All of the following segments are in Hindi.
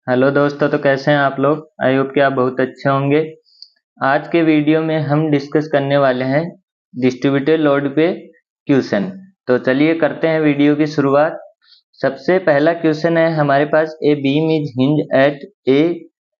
हेलो दोस्तों, तो कैसे हैं आप लोग। आई होप कि आप बहुत अच्छे होंगे। आज के वीडियो में हम डिस्कस करने वाले हैं डिस्ट्रीब्यूटेड लोड पे क्वेश्चन। तो चलिए करते हैं वीडियो की शुरुआत। सबसे पहला क्वेश्चन है हमारे पास, a beam is hinge at A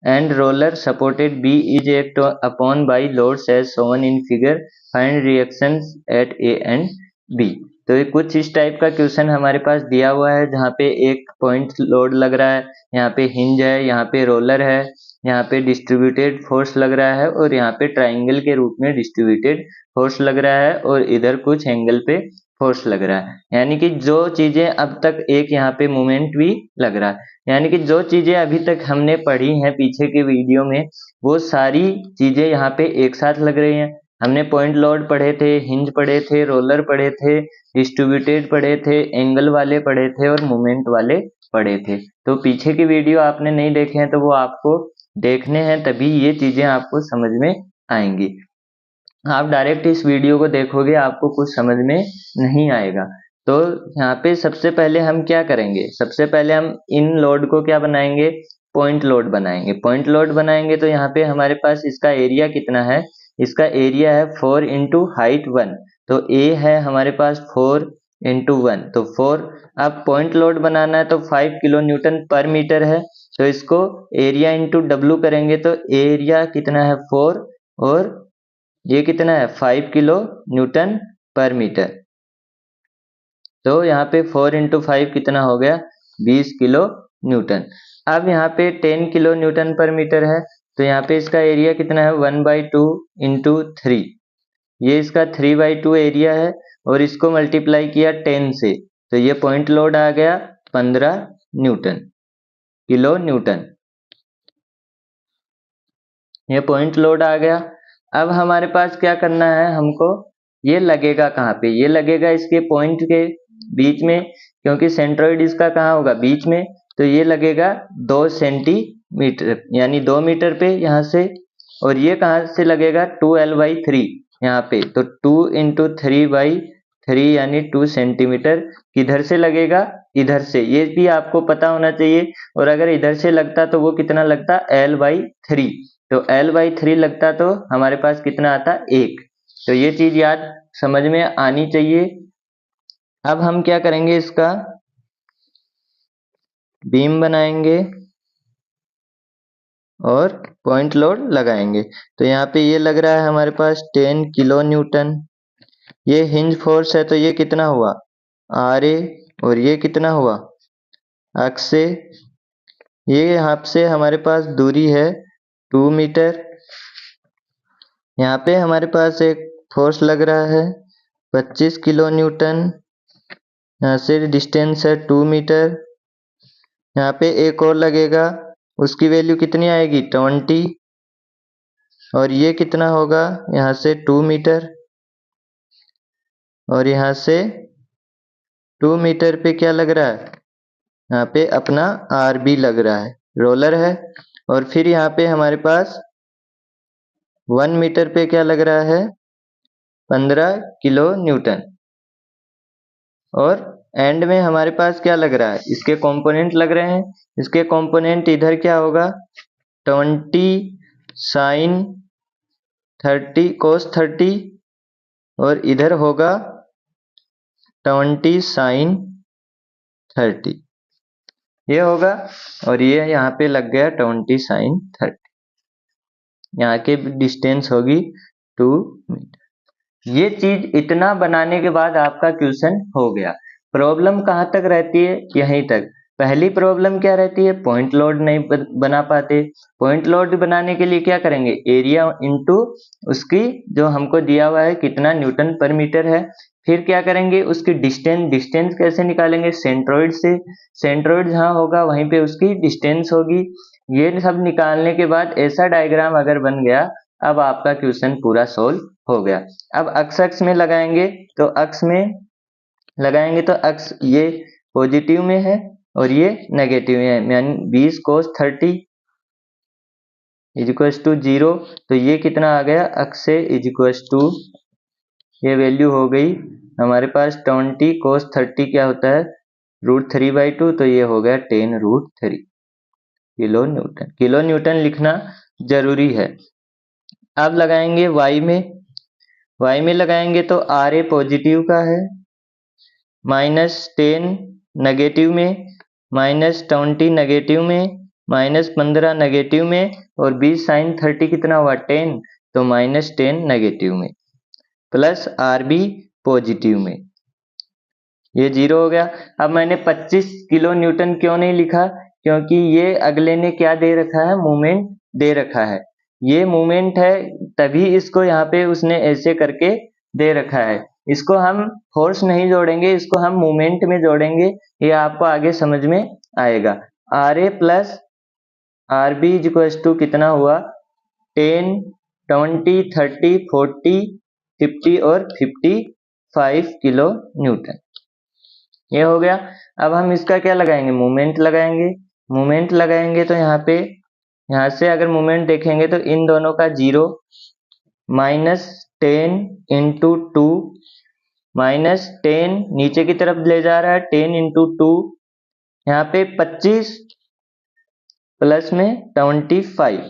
and roller supported B is act upon by loads as shown in figure, find reactions at A and B. तो ये कुछ इस टाइप का क्वेश्चन हमारे पास दिया हुआ है, जहाँ पे एक पॉइंट लोड लग रहा है, यहाँ पे हिंज है, यहाँ पे रोलर है, यहाँ पे डिस्ट्रीब्यूटेड फोर्स लग रहा है और यहाँ पे ट्राइंगल के रूप में डिस्ट्रीब्यूटेड फोर्स लग रहा है और इधर कुछ एंगल पे फोर्स लग रहा है। यानी कि जो चीजें अब तक, एक यहाँ पे मोमेंट भी लग रहा है, यानी कि जो चीजें अभी तक हमने पढ़ी हैं पीछे के वीडियो में, वो सारी चीजें यहाँ पे एक साथ लग रही हैं। हमने पॉइंट लोड पढ़े थे, हिंज पढ़े थे, रोलर पढ़े थे, डिस्ट्रीब्यूटेड पढ़े थे, एंगल वाले पढ़े थे और मोमेंट वाले पढ़े थे। तो पीछे की वीडियो आपने नहीं देखे हैं तो वो आपको देखने हैं, तभी ये चीजें आपको समझ में आएंगी। आप डायरेक्ट इस वीडियो को देखोगे आपको कुछ समझ में नहीं आएगा। तो यहाँ पे सबसे पहले हम क्या करेंगे, सबसे पहले हम इन लोड को क्या बनाएंगे, पॉइंट लोड बनाएंगे। पॉइंट लोड बनाएंगे तो यहाँ पे हमारे पास इसका एरिया कितना है, इसका एरिया है 4 इंटू हाइट 1। तो ए है हमारे पास 4 इंटू 1, तो 4। अब पॉइंट लोड बनाना है तो 5 किलो न्यूटन पर मीटर है, तो इसको एरिया इंटू डब्ल्यू करेंगे तो एरिया कितना है 4 और ये कितना है 5 किलो न्यूटन पर मीटर। तो यहाँ पे 4 इंटू 5 कितना हो गया 20 किलो न्यूटन। अब यहाँ पे 10 किलो न्यूटन पर मीटर है, तो यहाँ पे इसका एरिया कितना है 1/2 इंटू 3। ये इसका 3/2 एरिया है और इसको मल्टीप्लाई किया 10 से, तो ये पॉइंट लोड आ गया 15 न्यूटन, किलो न्यूटन। ये पॉइंट लोड आ गया। अब हमारे पास क्या करना है हमको, ये लगेगा कहाँ पे, ये लगेगा इसके पॉइंट के बीच में, क्योंकि सेंट्रोइड इसका कहाँ होगा बीच में। तो ये लगेगा 2 सेंटीमीटर यानी 2 मीटर पे यहाँ से, और ये कहाँ से लगेगा 2l/3 यहाँ पे। तो 2 इंटू 3/3 यानी 2 सेंटीमीटर। किधर से लगेगा, इधर से, ये भी आपको पता होना चाहिए। और अगर इधर से लगता तो वो कितना लगता l/3, तो l/3 लगता तो हमारे पास कितना आता 1। तो ये चीज याद समझ में आनी चाहिए। अब हम क्या करेंगे, इसका बीम बनाएंगे और पॉइंट लोड लगाएंगे। तो यहाँ पे ये लग रहा है हमारे पास 10 किलो न्यूटन। ये हिंज फोर्स है तो ये कितना हुआ RA, और ये कितना हुआ अक्ष से। ये यहाँ से हमारे पास दूरी है 2 मीटर। यहाँ पे हमारे पास एक फोर्स लग रहा है 25 किलो न्यूटन। यहाँ से डिस्टेंस है 2 मीटर। यहाँ पे एक और लगेगा, उसकी वैल्यू कितनी आएगी 20, और ये कितना होगा यहाँ से 2 मीटर, और यहाँ से 2 मीटर पे क्या लग रहा है, यहाँ पे अपना RB लग रहा है, रोलर है। और फिर यहाँ पे हमारे पास 1 मीटर पे क्या लग रहा है 15 किलो न्यूटन। और एंड में हमारे पास क्या लग रहा है, इसके कंपोनेंट लग रहे हैं। इसके कंपोनेंट इधर क्या होगा 20 साइन 30 कोस 30, और इधर होगा 20 साइन 30, ये होगा। और ये यहाँ पे लग गया 20 साइन 30। यहाँ के डिस्टेंस होगी 2 मीटर। ये चीज इतना बनाने के बाद आपका क्वेश्चन हो गया। प्रॉब्लम कहाँ तक रहती है, यहीं तक। पहली प्रॉब्लम क्या रहती है, पॉइंट लोड नहीं बना पाते। पॉइंट लोड बनाने के लिए क्या करेंगे, एरिया इंटू उसकी जो हमको दिया हुआ है कितना न्यूटन पर मीटर है। फिर क्या करेंगे, उसकी डिस्टेंस, डिस्टेंस कैसे निकालेंगे, सेंट्रोइड से। सेंट्रोइड जहाँ होगा वहीं पे उसकी डिस्टेंस होगी। ये सब निकालने के बाद ऐसा डायग्राम अगर बन गया, अब आपका क्वेश्चन पूरा सोल्व हो गया। अब अक्ष में लगाएंगे, तो अक्ष में लगाएंगे तो अक्ष ये पॉजिटिव में है और ये नेगेटिव में है, यानी 20 कोस 30 इजिक्वल्स टू 0। तो ये कितना आ गया अक्ष से इजिक्वल्स टू, ये वैल्यू हो गई हमारे पास 20 कोस 30 क्या होता है √3/2, तो ये हो गया 10√3। Kilo Newton. किलो न्यूटन लिखना जरूरी है। अब लगाएंगे y में लगाएंगे तो RA पॉजिटिव का है, -10 नेगेटिव में, -20 नेगेटिव में, -15 नेगेटिव में, और 20 sin 30 कितना हुआ 10, तो -10 नेगेटिव में, प्लस RB पॉजिटिव में, ये 0 हो गया। अब मैंने 25 किलो न्यूटन क्यों नहीं लिखा, क्योंकि ये अगले ने क्या दे रखा है, मोमेंट दे रखा है, ये मोमेंट है, तभी इसको यहाँ पे उसने ऐसे करके दे रखा है। इसको हम फोर्स नहीं जोड़ेंगे, इसको हम मोमेंट में जोड़ेंगे, ये आपको आगे समझ में आएगा। RA plus RB equals to कितना हुआ 10, 20, 30, 40, 50 और 55 किलो न्यूटन, ये हो गया। अब हम इसका क्या लगाएंगे, मोमेंट लगाएंगे। मोमेंट लगाएंगे तो यहाँ से अगर मोमेंट देखेंगे तो इन दोनों का 0, -10 इंटू 2, -10 नीचे की तरफ ले जा रहा है, 10 इंटू 2, यहाँ पे 25 प्लस में 25।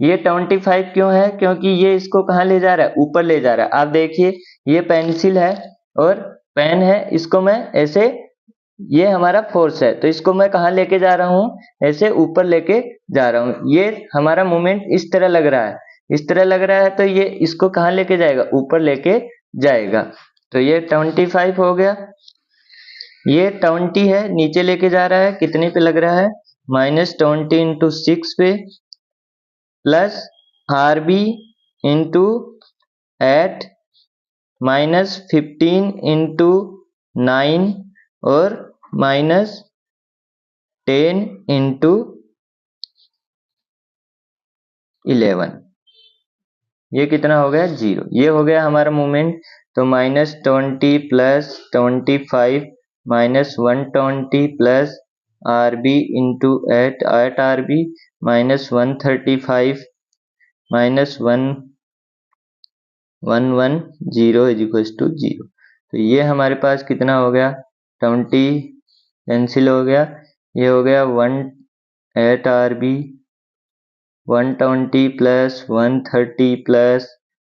ये 25 क्यों है, क्योंकि ये इसको कहाँ ले जा रहा है, ऊपर ले जा रहा है। आप देखिए ये पेंसिल है और पेन है, इसको मैं ऐसे, ये हमारा फोर्स है, तो इसको मैं कहाँ लेके जा रहा हूँ, ऐसे ऊपर लेके जा रहा हूँ। ये हमारा मोमेंट इस तरह लग रहा है, इस तरह लग रहा है, तो ये इसको कहाँ लेके जाएगा, ऊपर लेके जाएगा। तो ये 25 हो गया। ये 20 है, नीचे लेके जा रहा है, कितने पे लग रहा है, -20 इंटू 6 पे, प्लस RB इंटू 8, -15 इंटू 9 और -10 इंटू 11, ये कितना हो गया 0, ये हो गया हमारा मोमेंट। तो -20 plus 25 -120 plus RB into 8 RB -135 -110 is to 0। तो ये हमारे पास कितना हो गया 20 कैंसिल हो गया, ये हो गया 8 RB 120 प्लस 130 प्लस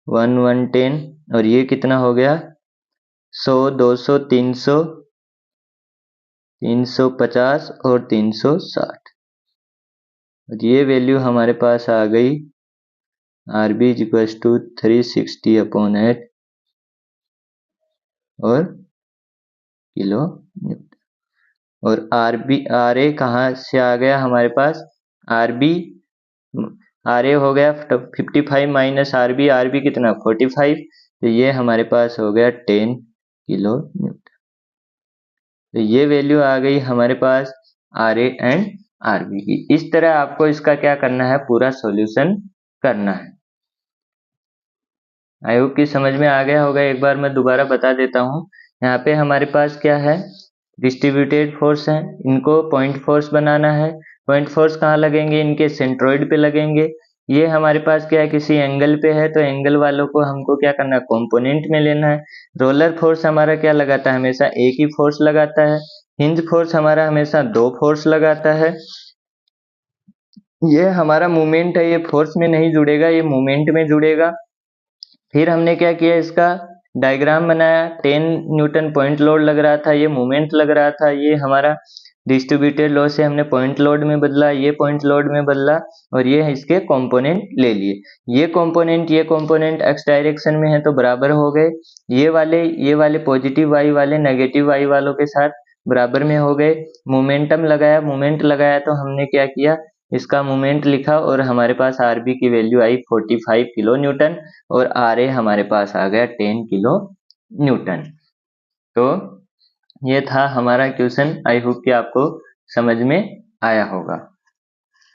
110, और ये कितना हो गया 100 200 300 350 और 360, और ये वैल्यू हमारे पास आ गई RB इक्वल्स टू 360/8 और किलो न्यूटन। और RA कहाँ से आ गया हमारे पास, RA हो गया 55 माइनस RB कितना 45, तो ये हमारे पास हो गया 10 किलो न्यूटन। तो ये वैल्यू आ गई हमारे पास RA एंड RB की। इस तरह आपको इसका क्या करना है, पूरा सॉल्यूशन करना है। आई होप कि समझ में आ गया होगा। एक बार मैं दोबारा बता देता हूँ। यहाँ पे हमारे पास क्या है, डिस्ट्रीब्यूटेड फोर्स है, इनको पॉइंट फोर्स बनाना है। पॉइंट फोर्स कहाँ लगेंगे, इनके सेंट्रोइड पे लगेंगे। ये हमारे पास क्या है, किसी एंगल पे है, तो एंगल वालों को हमको क्या करना है, कंपोनेंट में लेना है। रोलर फोर्स हमारा क्या लगाता है, हमेशा एक ही फोर्स लगाता है। हिंज फोर्स हमारा हमेशा 2 फोर्स लगाता है। ये हमारा मूवमेंट है, ये फोर्स में नहीं जुड़ेगा, ये मूवमेंट में जुड़ेगा। फिर हमने क्या किया, इसका डायग्राम बनाया। 10 न्यूटन पॉइंट लोड लग रहा था, ये मोमेंट लग रहा था, ये हमारा डिस्ट्रीब्यूटेड लोड से हमने पॉइंट लोड में बदला, ये पॉइंट लोड में बदला, और ये इसके कंपोनेंट ले लिए। ये कंपोनेंट एक्स डायरेक्शन में है तो बराबर हो गए, ये वाले पॉजिटिव वाई वाले नेगेटिव वाई वालों के साथ बराबर में हो गए। मोमेंट लगाया तो हमने क्या किया, इसका मोमेंट लिखा, और हमारे पास RB की वैल्यू आई 45 किलो न्यूटन, और RA हमारे पास आ गया 10 किलो न्यूटन। तो ये था हमारा क्वेश्चन। आई होप कि आपको समझ में आया होगा।